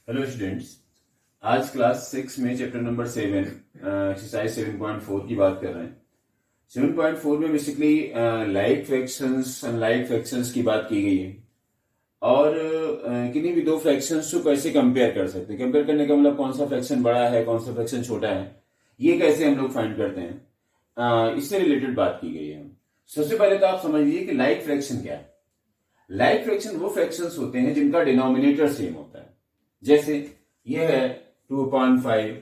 Hello students. आज class 6 में chapter number 7 exercise 7.4 की बात कर रहे हैं। 7.4 में basically like fractions unlike fractions की बात की गई है और किन्हीं भी दो फ्रैक्शंस को कैसे कंपेयर कर सकते हैं। कंपेयर करने का मतलब कौन सा फ्रैक्शन बड़ा है कौन सा फ्रैक्शन छोटा है, ये कैसे हम लोग फाइंड करते हैं, इससे रिलेटेड बात की गई है। सबसे पहले तो आप समझ लीजिए कि लाइक फ्रैक्शन क्या है। लाइक फ्रैक्शन वो फ्रैक्शंस होते हैं जिनका डिनोमिनेटर सेम होता है। जैसे ये है 2/5,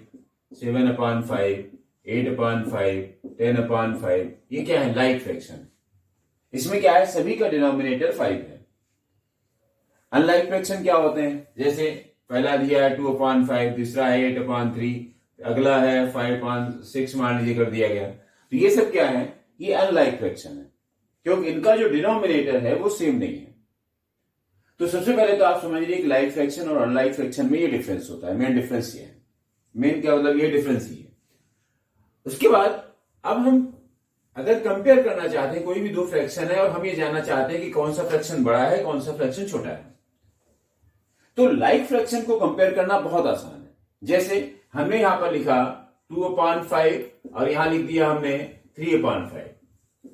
7/5, 8/5, 10/5। ये क्या है? Like fraction. इसमें क्या है? सभी का डिनोमिनेटर 5 है। अनलाइक फ्रैक्शन क्या होते हैं? जैसे पहला दिया है 2/5, दूसरा है 8/3, अगला है 5/6 मान लीजिए कर दिया गया। तो ये सब क्या है? ये अनलाइक फ्रैक्शन है क्योंकि इनका जो डिनोमिनेटर है वो सेम नहीं है। तो सबसे पहले तो आप समझ लीजिए कि लाइक फ्रैक्शन और अनलाइक फ्रैक्शन में ये डिफरेंस होता है। मेन डिफरेंस ये है। मेन क्या मतलब? ये डिफरेंस ही है। उसके बाद अब हम अगर कंपेयर करना चाहते हैं, कोई भी दो फ्रैक्शन है और हम ये जानना चाहते हैं कि कौन सा फ्रैक्शन बड़ा है कौन सा फ्रैक्शन छोटा है, तो लाइक फ्रैक्शन को कंपेयर करना बहुत आसान है। जैसे हमने यहां पर लिखा 2/5 और यहां लिख दिया हमने 3/5।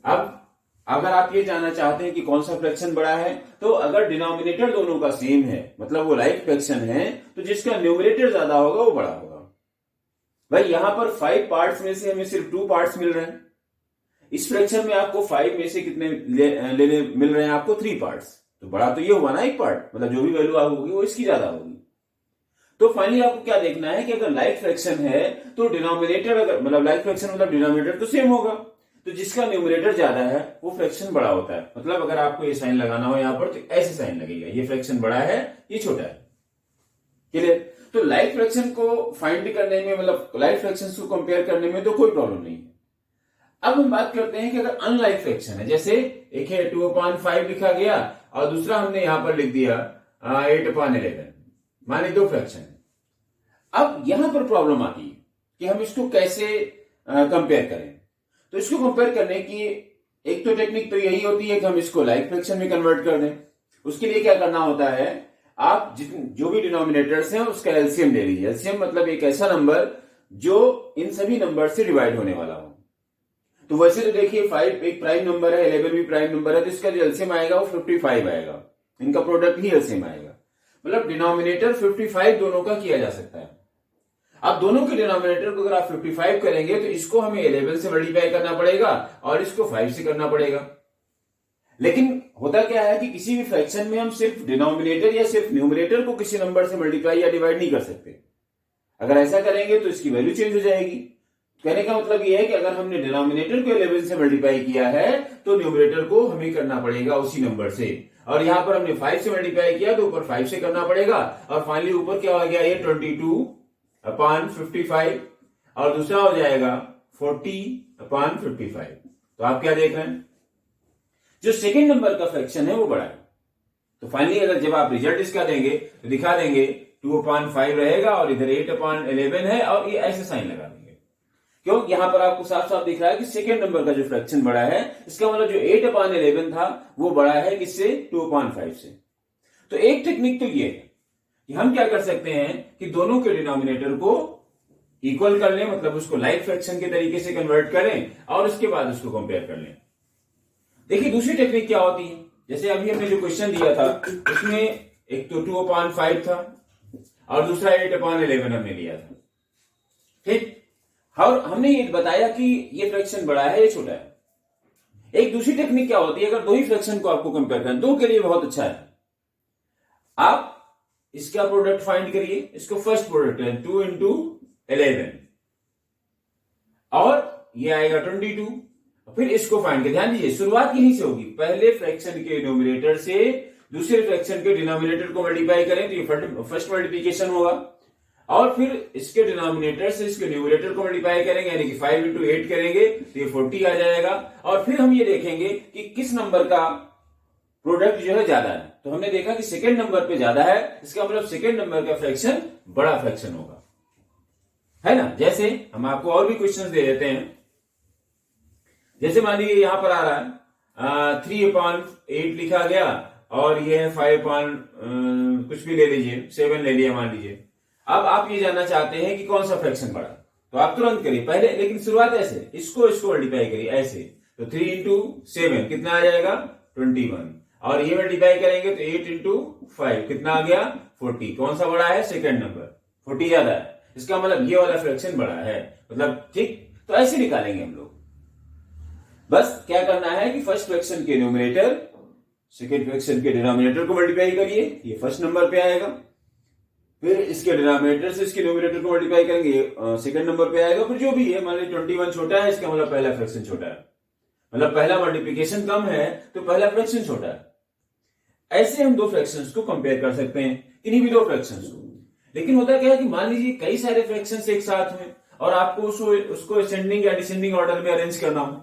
अब अगर आप ये जानना चाहते हैं कि कौन सा फ्रैक्शन बड़ा है, तो अगर डिनोमिनेटर दोनों का सेम है मतलब वो लाइक फ्रैक्शन है, तो जिसका न्यूमरेटर ज्यादा होगा वो बड़ा होगा। भाई यहां पर 5 पार्ट्स में से हमें सिर्फ 2 पार्ट्स मिल रहे हैं। इस फ्रैक्शन में आपको 5 में से कितने लेने मिल रहे हैं? आपको 3 पार्ट्स। तो बड़ा तो ये हुआ ना एक पार्ट, मतलब जो भी वैल्यू होगी वो इसकी ज्यादा होगी। तो फाइनली आपको क्या देखना है कि अगर लाइक फ्रैक्शन है तो डिनोमिनेटर, अगर मतलब लाइक फ्रैक्शन मतलब डिनोमिनेटर तो सेम होगा, तो जिसका न्यूमरेटर ज्यादा है वो फ्रैक्शन बड़ा होता है। मतलब अगर आपको ये साइन लगाना हो यहां पर तो ऐसे साइन लगेगा, ये फ्रैक्शन बड़ा है ये छोटा है। क्लियर? तो लाइक फ्रैक्शन को फाइंड करने में, मतलब लाइक फ्रैक्शन को कंपेयर करने में तो कोई प्रॉब्लम नहीं है। अब हम बात करते हैं कि अगर अनलाइक फ्रैक्शन है, जैसे एक है 2/5 लिखा गया और दूसरा हमने यहां पर लिख दिया 8/11, माने दो फ्रैक्शन है। अब यहां पर प्रॉब्लम आती है कि हम इसको कैसे कंपेयर करें। तो इसको कंपेयर करने की एक तो टेक्निक तो यही होती है कि हम इसको लाइक फ्रैक्शन में कन्वर्ट कर दें। उसके लिए क्या करना होता है, आप जो भी डिनोमिनेटर्स हैं उसका एलसीएम ले लीजिए। एलसीएम मतलब एक ऐसा नंबर जो इन सभी नंबर से डिवाइड होने वाला हो। तो वैसे तो देखिए 5 एक प्राइम नंबर है, 11 भी प्राइम नंबर है, तो इसका जो एलसीएम आएगा वो 55 आएगा। इनका प्रोडक्ट ही एलसीएम आएगा। मतलब डिनोमिनेटर 55 दोनों का किया जा सकता है। अब दोनों के डिनोमिनेटर को अगर आप 55 करेंगे तो इसको हमें 11 से मल्टीप्लाई करना पड़ेगा और इसको 5 से करना पड़ेगा। लेकिन होता क्या है कि किसी भी फ्रैक्शन में हम सिर्फ डिनोमिनेटर या सिर्फ न्यूमरेटर को किसी नंबर से मल्टीप्लाई या डिवाइड नहीं कर सकते। अगर ऐसा करेंगे तो इसकी वैल्यू चेंज हो जाएगी। कहने का मतलब यह है कि अगर हमने डिनोमिनेटर को 11 से मल्टीप्लाई किया है तो न्यूमरेटर को हमें करना पड़ेगा उसी नंबर से, और यहां पर हमने 5 से मल्टीप्लाई किया तो ऊपर 5 से करना पड़ेगा, और फाइनली ऊपर क्या हो गया? ये 22/55 और दूसरा हो जाएगा 40/55। तो आप क्या देख रहे हैं? जो सेकेंड नंबर का फ्रैक्शन है वो बड़ा है। तो फाइनली अगर जब आप रिजल्ट इसका देंगे तो दिखा देंगे 2/5 रहेगा और इधर 8/11 है और ये ऐसे साइन लगा देंगे। क्यों? यहां पर आपको साफ साफ दिख रहा है कि सेकेंड नंबर का जो फ्रैक्शन बड़ा है, इसका मतलब जो 8/11 था वो बड़ा है किससे? 2/5 से। तो एक टेक्निक तो ये है कि हम क्या कर सकते हैं कि दोनों के डिनोमिनेटर को इक्वल कर लें, मतलब उसको लाइक फ्रैक्शन के तरीके से कन्वर्ट करें और उसके बाद उसको कंपेयर कर लें। देखिए दूसरी टेक्निक क्या होती है, जैसे अभी हमने जो क्वेश्चन दिया था उसमें एक तो 2/5 था और दूसरा 8/11 हमने लिया था। ठीक, और हमने ये बताया कि ये फ्रैक्शन बड़ा है या छोटा है। एक दूसरी टेक्निक क्या होती है, अगर दो ही फ्रैक्शन को आपको कंपेयर करना, दो के लिए बहुत अच्छा है, आप इसका प्रोडक्ट फाइंड करिए। इसको फर्स्ट प्रोडक्ट है 2 × 11 और ये आएगा 22। फिर इसको फाइंड करिए। ध्यान दीजिए शुरुआत यहीं से होगी, पहले फ्रैक्शन के न्यूमरेटर से दूसरे फ्रैक्शन के डिनोमिनेटर को मल्टीप्लाई करें तो ये फर्स्ट मल्टीप्लिकेशन होगा, और फिर इसके डिनोमिनेटर से इसके न्यूमरेटर को मल्टीप्लाई करेंगे, यानी कि 5 × 8 करेंगे तो ये 40 आ जाएगा। और फिर हम ये देखेंगे कि किस नंबर का प्रोडक्ट जो है ज्यादा है। तो हमने देखा कि सेकेंड नंबर पे ज्यादा है, इसका मतलब सेकेंड नंबर का फ्रैक्शन बड़ा फ्रैक्शन होगा, है ना। जैसे हम आपको और भी क्वेश्चंस दे देते हैं। जैसे मान लीजिए यहां पर आ रहा है 3/8 लिखा गया और ये है 5 कुछ भी ले लीजिए, 7 ले लिया मान लीजिए। अब आप ये जानना चाहते हैं कि कौन सा फ्रैक्शन बड़ा, तो आप तुरंत करिए पहले, लेकिन शुरुआत ऐसे, इसको मल्टीप्लाई करिए ऐसे, तो 3 इंटू 7 कितना आ जाएगा 21, और ये मल्टीप्लाई करेंगे तो 8 इंटू 5 कितना आ गया 40। कौन सा बड़ा है, सेकंड नंबर, 40 ज्यादा है, इसका मतलब ये वाला फ्रैक्शन बड़ा है, मतलब ठीक। तो ऐसे निकालेंगे हम लोग। बस क्या करना है कि फर्स्ट फ्रैक्शन के न्यूमरेटर सेकेंड फ्रैक्शन के डिनोमिनेटर को मल्टीप्लाई करिए, ये फर्स्ट नंबर पे आएगा। फिर इसके डिनोमिनेटर से इसके न्यूमरेटर को मल्टीप्लाई करेंगे, सेकंड नंबर पे आएगा। फिर जो भी है, मान लीजिए 21 छोटा है, इसका मतलब पहला फ्रैक्शन छोटा है, मतलब पहला मल्टीप्लिकेशन कम है तो पहला फ्रैक्शन छोटा है। ऐसे हम दो फ्रैक्शंस को कंपेयर कर सकते हैं, किन्हीं भी दो फ्रैक्शंस को। लेकिन होता क्या है कि मान लीजिए कई सारे फ्रैक्शंस एक साथ में, और आपको उसको असेंडिंग या डिसेंडिंग ऑर्डर में अरेंज करना हो,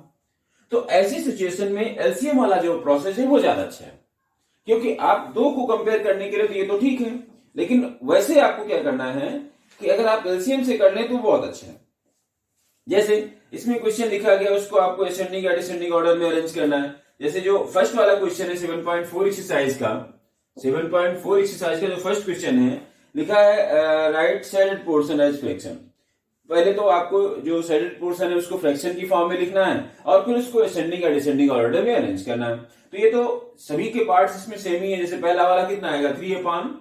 तो ऐसी सिचुएशन में एलसीएम वाला जो प्रोसेस है वो ज्यादा अच्छा है, क्योंकि आप दो को कंपेयर करने के लिए तो ये तो ठीक है, लेकिन वैसे आपको क्या करना है कि अगर आप एलसीएम से कर लें तो बहुत अच्छा है। जैसे इसमें क्वेश्चन लिखा गया, उसको आपको असेंडिंग या डिसेंडिंग ऑर्डर में अरेंज करना है। जैसे जो फर्स्ट वाला क्वेश्चन है 7.4 एक्सरसाइज का, 7.4 एक्सरसाइज का जो फर्स्ट क्वेश्चन है, लिखा है right sided portion as fraction. पहले तो आपको जो साइडेड पोर्शन है उसको फ्रैक्शन की फॉर्म में लिखना है, और फिर उसको असेंडिंग या डिसेंडिंग ऑर्डर में अरेंज करना है। तो ये तो सभी के पार्ट्स इसमें सेम ही है। जैसे पहला वाला कितना आएगा 3 अपान,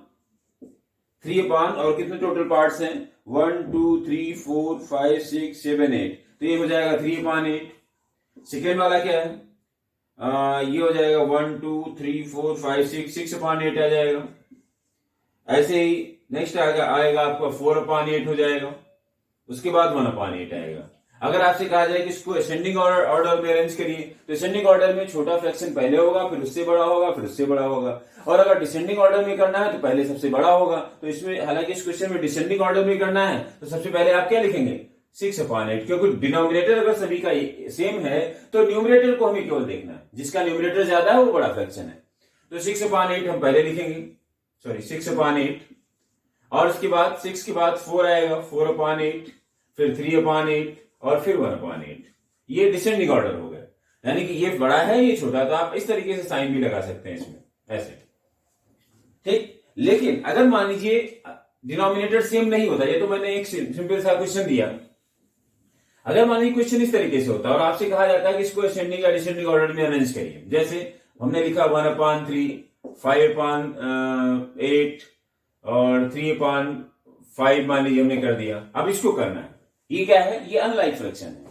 और कितने टोटल पार्ट्स हैं 1 2 3 4 5 6 7 8, तो ये हो जाएगा 3/8। सेकेंड वाला क्या है, ये हो जाएगा 1 2 3 4 5 6/8 आ जाएगा। ऐसे ही नेक्स्ट आएगा आपका 4/8 हो जाएगा। उसके बाद 1/8 आएगा। अगर आपसे कहा जाए कि इसको असेंडिंग ऑर्डर में अरेंज करिए, तो असेंडिंग ऑर्डर में छोटा फ्रैक्शन पहले होगा, फिर उससे बड़ा होगा, फिर उससे बड़ा होगा। और अगर डिसेंडिंग ऑर्डर में करना है तो पहले सबसे बड़ा होगा। तो इसमें, हालांकि इस क्वेश्चन में डिसेंडिंग ऑर्डर में करना है, तो सबसे पहले आप क्या लिखेंगे 6/8, क्योंकि डिनोमिनेटर अगर सभी का सेम है तो न्यूमरेटर को हमें केवल देखना है, जिसका न्यूमरेटर ज्यादा है वो बड़ा फ्रैक्शन है। तो 6/8 हम पहले लिखेंगे, सॉरी 6/8, और उसके बाद 6 के बाद 4 आएगा, 4/8, फिर 3/8 और फिर 1/8। ये डिसेंडिंग ऑर्डर हो गया, यानी कि ये बड़ा है ये छोटा, तो आप इस तरीके से साइन भी लगा सकते हैं इसमें ऐसे, ठीक। लेकिन अगर मान लीजिए डिनोमिनेटर सेम नहीं होता, ये तो मैंने एक सिंपल सा क्वेश्चन दिया। अगर मान लीजिए क्वेश्चन इस तरीके से होता और आपसे कहा जाता है कि इसको असेंडिंग या डिसेंडिंग ऑर्डर में अरेंज करिए, जैसे हमने लिखा 1/3, 5/8 और 3/5 मान लीजिए हमने कर दिया। अब इसको करना है, ये क्या है, ये अनलाइक फ्रैक्शन है।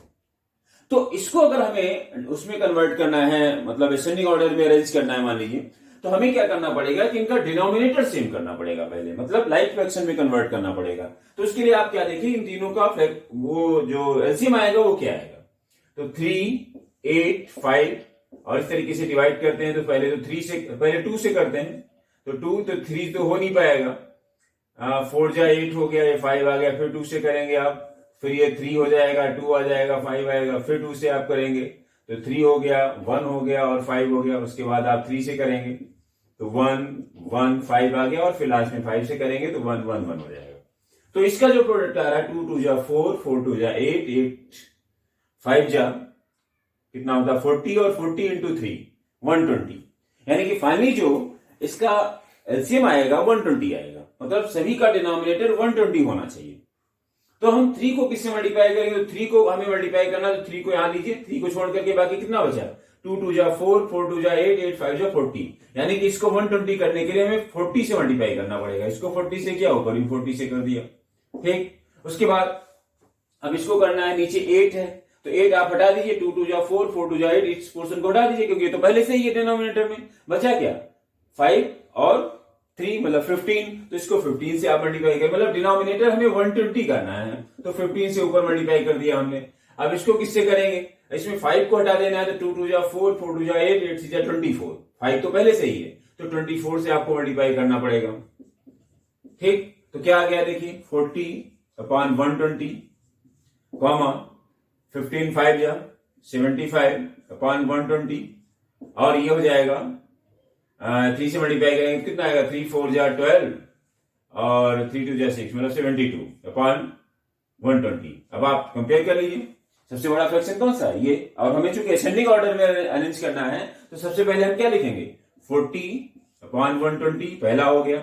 तो इसको अगर हमें उसमें कन्वर्ट करना है, मतलब असेंडिंग ऑर्डर में अरेंज करना है मान लीजिए, तो हमें क्या करना पड़ेगा कि इनका डिनोमिनेटर सेम करना पड़ेगा पहले, मतलब लाइक फ्रैक्शन में कन्वर्ट करना पड़ेगा। तो उसके लिए आप क्या देखिए, इन तीनों का वो जो एलसीएम आएगा वो क्या आएगा, तो 3 8 5, और इस तरीके से डिवाइड करते हैं। तो पहले तो 2 से करते हैं, तो 2 तो 3 तो हो नहीं पाएगा, 4 जा 8 हो गया, ये 5 आ गया, फिर 2 से करेंगे आप, फिर ये 3 हो जाएगा, 2 आ जाएगा, 5 आएगा, फिर 2 से आप करेंगे तो 3 हो गया, 1 हो गया और 5 हो गया। उसके बाद आप 3 से करेंगे तो 1 1 5 आ गया, और फिर लास्ट में 5 से करेंगे तो 1 1 1 हो जाएगा। तो इसका जो प्रोडक्ट आ रहा है 2 2 जा 4, 4 2 जा 8, 8 5 जा कितना होता है 40, और 40 इंटू 3 120, यानी कि फाइनली जो इसका एलसीएम आएगा 120 आएगा, मतलब सभी का डिनोमिनेटर 120 होना चाहिए। तो हम 3 को किससे मल्टीप्लाई करेंगे, तो 3 को हमें मल्टीप्लाई करना, तो 3 को यहां लीजिए, 3 को छोड़ करके बाकी कितना बचा, 2 2 जा 4, 4 2 जा 8, 8 5 जा 40, यानी कि इसको 120 करने के लिए हमें 40 से मल्टीप्लाई करना पड़ेगा। इसको 40 से किया, ऊपर भी 40 से कर दिया, ठीक। उसके बाद अब इसको करना है, नीचे 8 है तो 8 आप हटा दीजिए, 2 2 जा 4, 4 2 जा 8, इस पोर्शन को हटा दीजिए, क्योंकि ये तो पहले से ही है डिनोमिनेटर में। बचा क्या 5 और 3 मतलब 15, तो इसको 15 से आप मल्टीप्लाई करें, मतलब डिनोमिनेटर हमें 120 करना है, तो 15 से ऊपर मल्टीप्लाई कर दिया हमने। अब इसको किससे करेंगे, इसमें 5 को हटा देना है, तो 2 2 जा 4, 4 2 जा 8, 8 6 जा 24, 5 तो पहले से ही है, तो 24 से आपको मल्टीप्लाई करना पड़ेगा, ठीक। तो क्या आ गया देखिए 40/120, कॉमा 15 5 जा 75/120, और ये हो जाएगा 3 से मल्टीप्लाई करेंगे कितना आएगा, 3 4 जा 12 और 3 2 जा 6, मतलब 72/120। अब आप कंपेयर कर लीजिए, सबसे बड़ा फ्रैक्शन कौन सा है ये, और हमें चूंकि असेंडिंग ऑर्डर में अरेंज करना है, तो सबसे पहले हम क्या लिखेंगे 40 अपॉन 120 पहला हो गया।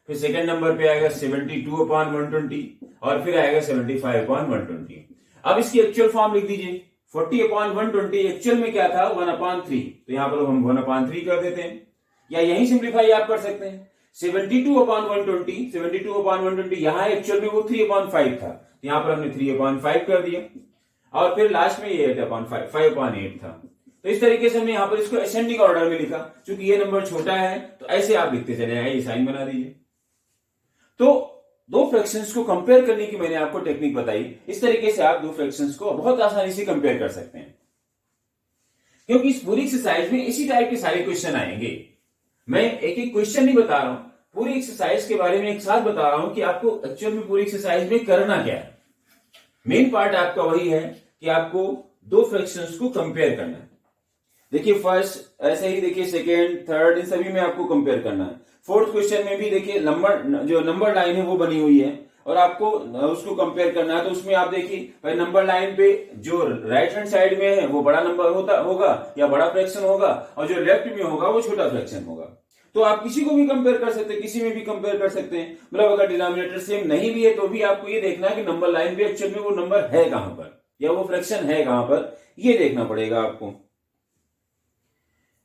फिर सेकंड नंबर पे आएगा 72 अपॉन 120 और फिर आएगा 75 अपॉन 120। अब इसकी एक्चुअल फॉर्म लिख दीजिए। 40 अपॉन 120 एक्चुअल में क्या था 1/3, तो यहां पर हम 1/3 कर देते हैं, या यही सिंप्लीफाई आप कर सकते हैं। 72 अपॉन 120, 72 अपॉन 120 यहां एक्चुअल में वो 3/5 था, तो यहां पर हमने 3/5 कर दिया और फिर लास्ट में ये 8/5, 5/8 था। तो इस तरीके से हमने यहां पर इसको असेंडिंग ऑर्डर में लिखा, क्योंकि ये नंबर छोटा है तो ऐसे आप लिखते चले आए, ये साइन बना दीजिए। तो दो फ्रैक्शंस को कंपेयर करने की मैंने आपको टेक्निक बताई। इस तरीके से आप दो फ्रैक्शंस को बहुत आसानी से कंपेयर कर सकते हैं, क्योंकि इस पूरी एक्सरसाइज में इसी टाइप के सारे क्वेश्चन आएंगे। मैं एक एक क्वेश्चन नहीं बता रहा हूं, पूरी एक्सरसाइज के बारे में एक साथ बता रहा हूं कि आपको एक्चुअल में पूरी एक्सरसाइज में करना क्या है। मेन पार्ट आपका वही है कि आपको दो फ्रैक्शंस को कंपेयर करना है। देखिए फर्स्ट ऐसे ही, देखिए सेकेंड, थर्ड, इन सभी में आपको कंपेयर करना है। फोर्थ क्वेश्चन में भी देखिए जो नंबर लाइन है वो बनी हुई है और आपको उसको कंपेयर करना है। तो उसमें आप देखिए भाई नंबर लाइन पे जो राइट हैंड साइड में है वो बड़ा नंबर होगा या बड़ा फ्रैक्शन होगा, और जो लेफ्ट में होगा वो छोटा फ्रैक्शन होगा। तो आप किसी को भी कंपेयर कर सकते हैं, किसी में भी कंपेयर कर सकते हैं। मतलब अगर डिनोमिनेटर सेम नहीं भी है तो भी आपको ये देखना है कि नंबर लाइन पे एक्चुअल में वो नंबर है कहां पर या वो फ्रैक्शन है कहां पर, ये देखना पड़ेगा आपको।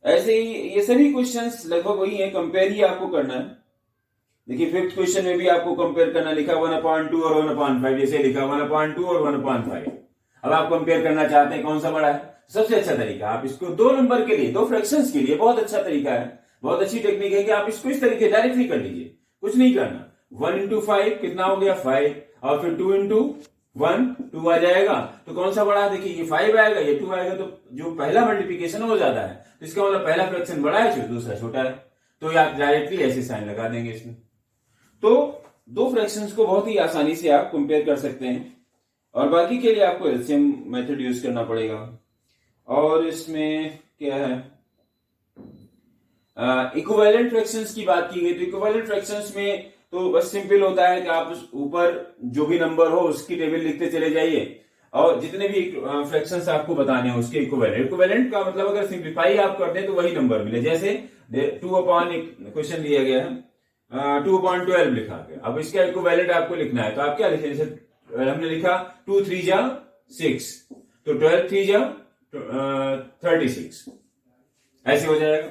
ऐसे ही ये सभी क्वेश्चंस लगभग वही है, कंपेयर ही आपको करना है। देखिए फिफ्थ क्वेश्चन में भी आपको कंपेयर करना, लिखा 1/2 और 1/5, जैसे लिखा 1/2 और 1/5। अब आप कंपेयर करना चाहते हैं कौन सा बड़ा है, सबसे अच्छा तरीका आप इसको दो नंबर के लिए, दो फ्रैक्शंस के लिए बहुत अच्छा तरीका है, बहुत अच्छी टेक्निक है कि आप इसको इस तरीके डायरेक्टली कर लीजिए, कुछ नहीं करना। 1 into 5 कितना हो गया 5, और फिर 2 into 1 2 आ जाएगा। तो कौन सा बड़ा है, देखिए ये 5 आएगा, ये 2 आएगा, तो जो पहला मल्टीप्लीकेशन वो ज्यादा है, तो इसका मतलब पहला फ्रैक्शन बड़ा है, दूसरा छोटा है। तो आप डायरेक्टली ऐसे साइन लगा देंगे इसमें। तो दो फ्रैक्शंस को बहुत ही आसानी से आप कंपेयर कर सकते हैं, और बाकी के लिए आपको एलसीएम मेथड यूज करना पड़ेगा। और इसमें क्या है, इक्विवेलेंट फ्रैक्शंस की बात की गई। तो इक्विवेलेंट फ्रैक्शंस में तो बस सिंपल होता है कि आप ऊपर जो भी नंबर हो उसकी टेबल लिखते चले जाइए, और जितने भी फ्रैक्शंस आपको बताने हैं उसके इक्विवेलेंट। इक्विवेलेंट का मतलब अगर सिंप्लीफाई आप कर दें तो वही नंबर मिले। जैसे 2/, एक क्वेश्चन दिया गया है 2/12 लिखा गया, अब इसका इक्विवेलेंट आपको लिखना है, तो आप क्या लिखें, जैसे हमने लिखा 2 3 जा 6, तो 12 3 जा 36, ऐसे हो जाएगा।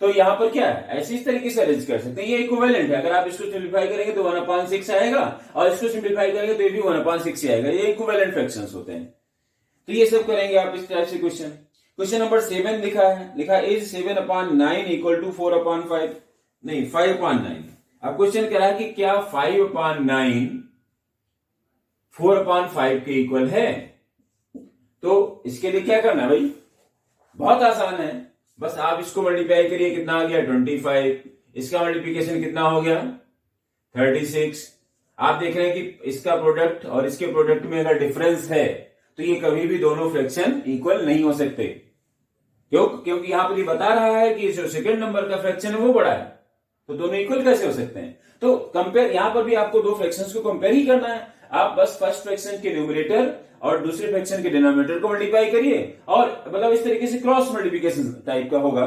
तो यहां पर क्या है, ऐसे इस तरीके से अरेंज कर सकते हैं, ये इक्विवेलेंट है। अगर आप इसको सिंप्लीफाई करेंगे तो 1/6 आएगा, और इसको सिंप्लीफाई करेंगे तो ये भी 1/6 ही आएगा। ये इक्विवेलेंट फ्रैक्शंस होते हैं। तो ये सब करेंगे आप इस टाइप से क्वेश्चन। क्वेश्चन नंबर 7 लिखा इज 7/9 इक्वल टू 4/5, नहीं 5/9। अब क्वेश्चन कह रहा है कि क्या 5/9 4/5 के इक्वल है। तो इसके लिए क्या करना है भाई, बहुत आसान है, बस आप इसको मल्टीप्लाई करिए, कितना आ गया 25, इसका मल्टीप्लिकेशन कितना हो गया 36। आप देख रहे हैं कि इसका प्रोडक्ट और इसके प्रोडक्ट में अगर डिफरेंस है तो ये कभी भी दोनों फ्रैक्शन इक्वल नहीं हो सकते। क्योंकि यहां पर ये बता रहा है कि जो सेकंड नंबर का फ्रैक्शन है वो बड़ा है, तो दोनों इक्वल कैसे हो सकते हैं। तो कंपेयर, यहां पर भी आपको दो फ्रैक्शंस को कंपेयर ही करना है। आप बस फर्स्ट फ्रैक्शन के न्यूमरेटर और दूसरे फ्रैक्शन के डिनोमिनेटर को मल्टीप्लाई करिए, और मतलब इस तरीके से क्रॉस मल्टीप्लिकेशन टाइप का होगा,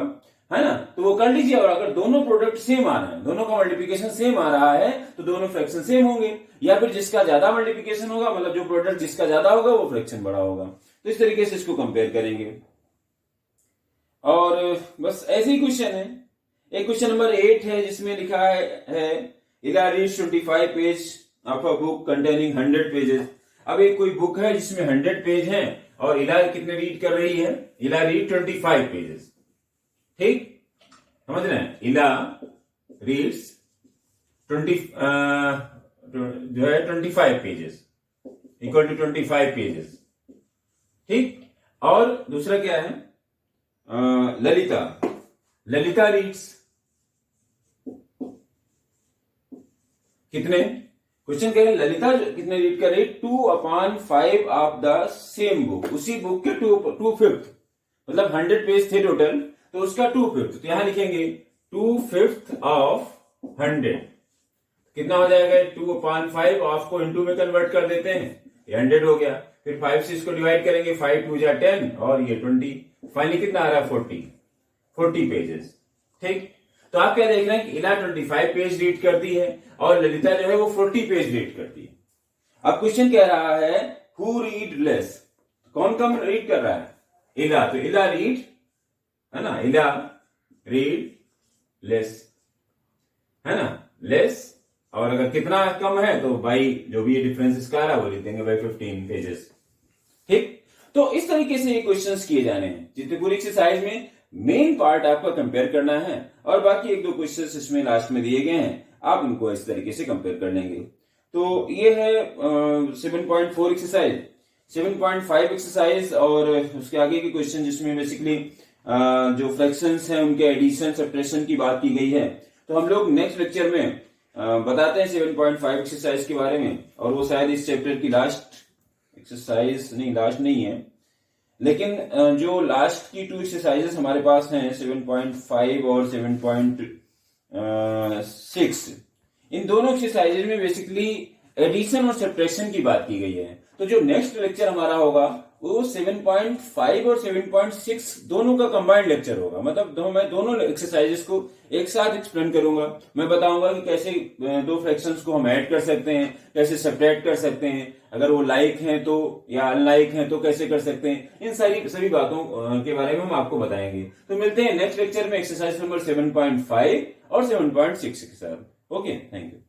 है ना, तो वो कर लीजिए। और अगर दोनों प्रोडक्ट सेम आ रहे हैं, दोनों का मल्टीप्लिकेशन सेम आ रहा है, तो दोनों फ्रैक्शन सेम होंगे, या फिर जिसका ज्यादा मल्टीप्लिकेशन होगा, मतलब जो प्रोडक्ट जिसका ज्यादा होगा वो फ्रैक्शन बड़ा होगा। तो इस तरीके से इसको कंपेयर करेंगे। और बस ऐसे ही क्वेश्चन है। एक क्वेश्चन नंबर 8 है जिसमें लिखा है इला reads 25 page of a book containing 100 pages. अब एक कोई बुक है जिसमें 100 पेज हैं, और इला कितने रीड कर रही है, इला रीड 25 पेजेस। ठीक, समझ रहे हैं, Ila reads 25 pages equal to 25 pages. ठीक, और दूसरा क्या है, ललिता रीड्स कितने, क्वेश्चन कह रहे हैं ललिता कितने रीड कर रही, 2/5 ऑफ द सेम बुक, उसी बुक के 2/5, मतलब 100 पेज थे टोटल, तो उसका 2/5, तो यहां लिखेंगे 2/5 ऑफ 100, कितना हो जाएगा 2/5 ऑफ को इनटू में कन्वर्ट कर देते हैं, ये 100 हो गया। फिर 5 से इसको डिवाइड करेंगे, 5 2 जा 10 और ये 20, फाइनली कितना आ रहा है 40 पेजेस। ठीक, तो आप क्या देख रहे हैं कि इला 25 पेज रीड करती है और ललिता जो है वो 40 पेज रीड करती है। अब क्वेश्चन कह रहा है हु रीड लेस, कौन कम रीड कर रहा है? इला, तो इला रीड, है ना, इला रीड लेस, है ना, लेस। और अगर कितना कम है तो बाई जो भी डिफरेंस इसका आ रहा है वो लिख देंगे बाई 15 पेजेस। ठीक, तो इस तरीके से ये क्वेश्चंस किए जाने हैं। चित्रकूट एक्सरसाइज में मेन पार्ट आपका कंपेयर करना है और बाकी एक दो क्वेश्चंस इसमें लास्ट में दिए गए हैं, आप उनको इस तरीके से कंपेयर कर लेंगे। तो ये है 7.4 एक्सरसाइज। 7.5 एक्सरसाइज और उसके आगे के क्वेश्चन जिसमें बेसिकली जो फ्रैक्शंस हैं उनके एडिशन सब्ट्रैक्शन की बात की गई है। तो हम लोग नेक्स्ट लेक्चर में बताते हैं 7.5 एक्सरसाइज के बारे में, और वो शायद इस चैप्टर की लास्ट एक्सरसाइज नहीं, लास्ट नहीं है, लेकिन जो लास्ट की 2 एक्सरसाइजेस हमारे पास हैं 7.5 और 7.6, इन दोनों एक्सरसाइजेज में बेसिकली एडिशन और सब्ट्रैक्शन की बात की गई है। तो जो नेक्स्ट लेक्चर हमारा होगा वो 7.5 और 7.6 दोनों का कंबाइंड लेक्चर होगा। मतलब मैं दोनों एक्सरसाइजेस को एक साथ एक्सप्लेन करूंगा। मैं बताऊंगा कि कैसे दो फ्रैक्शंस को हम ऐड कर सकते हैं, कैसे सब्ट्रैक्ट कर सकते हैं, अगर वो लाइक हैं तो या अनलाइक हैं तो कैसे कर सकते हैं। इन सभी बातों के बारे में हम आपको बताएंगे। तो मिलते हैं नेक्स्ट लेक्चर में एक्सरसाइज नंबर 7.5 और 7.6 के साथ। Okay, thank you.